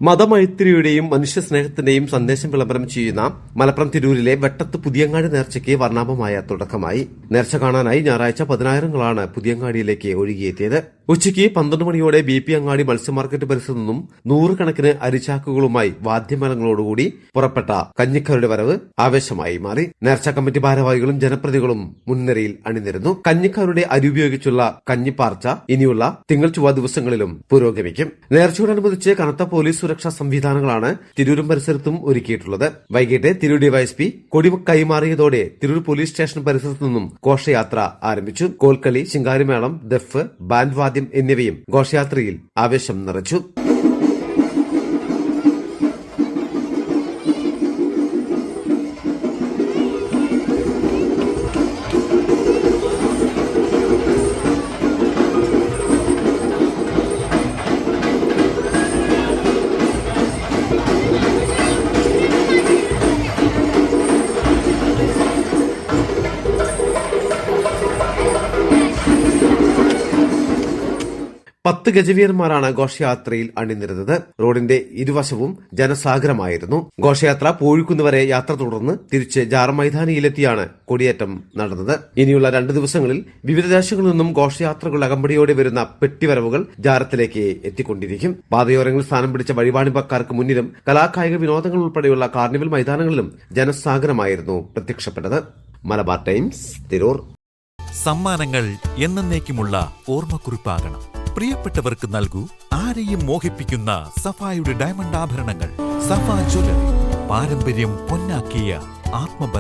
മതമൈത്രിയുടെയും മനുഷ്യസ്നേഹത്തിന്റെയും സന്ദേശം വിളംബരം ചെയ്യുന്ന മലപ്പുറം തിരൂരിലെ വെട്ടത്ത് പുതിയങ്ങാടി നേർച്ചയ്ക്ക് വർണ്ണാഭമായ തുടക്കമായി. നേർച്ച കാണാനായി ഞായറാഴ്ച 10,000-ങ്ങളാണ് പുതിയങ്ങാടിയിലേക്ക് ഒഴുകിയെത്തിയത്. ഉച്ചയ്ക്ക് 12 മണിയോടെ BP അങ്ങാടി മത്സ്യമാർക്കറ്റ് പരിസരത്തു നിന്നും 100 കണക്കിന് അരിച്ചാക്കുകളുമായി വാദ്യമേളങ്ങളോടുകൂടി പുറപ്പെട്ട കഞ്ഞിക്കാരുടെ വരവ് ആവേശമായി മാറി. നേർച്ച കമ്മിറ്റി ഭാരവാഹികളും ജനപ്രതിനിധികളും മുൻനിരയിൽ അണിനിരന്നു. കഞ്ഞിക്കാരുടെ അരി ഉപയോഗിച്ചുള്ള കഞ്ഞിപ്പാർച്ച ഇനിയുള്ള തിങ്കൾ ചൊവ്വ ദിവസങ്ങളിലും പുരോഗമിക്കും. നേർച്ചയോടനുബന്ധിച്ച് കനത്ത പോലീസ് സുരക്ഷാ സംവിധാനങ്ങളാണ് തിരൂരും പരിസരത്തും ഒരുക്കിയിട്ടുള്ളത്. വൈകിട്ട് തിരൂർ ഡിവൈഎസ്പി കൊടി കൈമാറിയതോടെ തിരൂർ പോലീസ് സ്റ്റേഷൻ പരിസരത്തു നിന്നും ഘോഷയാത്ര ആരംഭിച്ചു. കോൽക്കളി, ശിങ്കാരിമേളം, ദഫ്, ബാൻഡ് വാദ്യം എന്നിവയും ഘോഷയാത്രയിൽ ആവേശം നിറച്ചു. പത്ത് ഗജവീരന്മാരാണ് ഘോഷയാത്രയിൽ അണിനിരുന്നത്. റോഡിന്റെ ഇരുവശവും ജനസാഗരമായിരുന്നു. ഘോഷയാത്ര പോഴിക്കുന്ന് വരെ യാത്ര തുടർന്ന് തിരിച്ച് ജാറ മൈതാനിയിലെത്തിയാണ് കൊടിയേറ്റം നടന്നത്. ഇനിയുള്ള 2 ദിവസങ്ങളിൽ വിവിധ ദേശങ്ങളിൽ നിന്നും ഘോഷയാത്രകൾ അകമ്പടിയോടെ വരുന്ന പെട്ടിവരവുകൾ ജാരത്തിലേക്ക് എത്തിക്കൊണ്ടിരിക്കും. പാതയോരങ്ങളിൽ സ്ഥാനം പിടിച്ച വഴിവാണിപ്പക്കാർക്ക് മുന്നിലും കലാകായിക വിനോദങ്ങൾ ഉൾപ്പെടെയുള്ള കാർണിവൽ മൈതാനങ്ങളിലും ജനസാഗരമായിരുന്നു പ്രത്യക്ഷപ്പെട്ടത്. മലബാർ ടൈംസ്, തിരൂർ. സമ്മാനങ്ങൾ എന്നേക്കുമുള്ള ഓർമ്മക്കുറിപ്പാകണം. പ്രിയപ്പെട്ടവർക്ക് നൽകൂ ആരെയും മോഹിപ്പിക്കുന്ന സഫായുടെ ഡയമണ്ട് ആഭരണങ്ങൾ. സഫ ജ്വല്ലറി, പാരമ്പര്യം പൊന്നാക്കിയ ആത്മബന്ധം.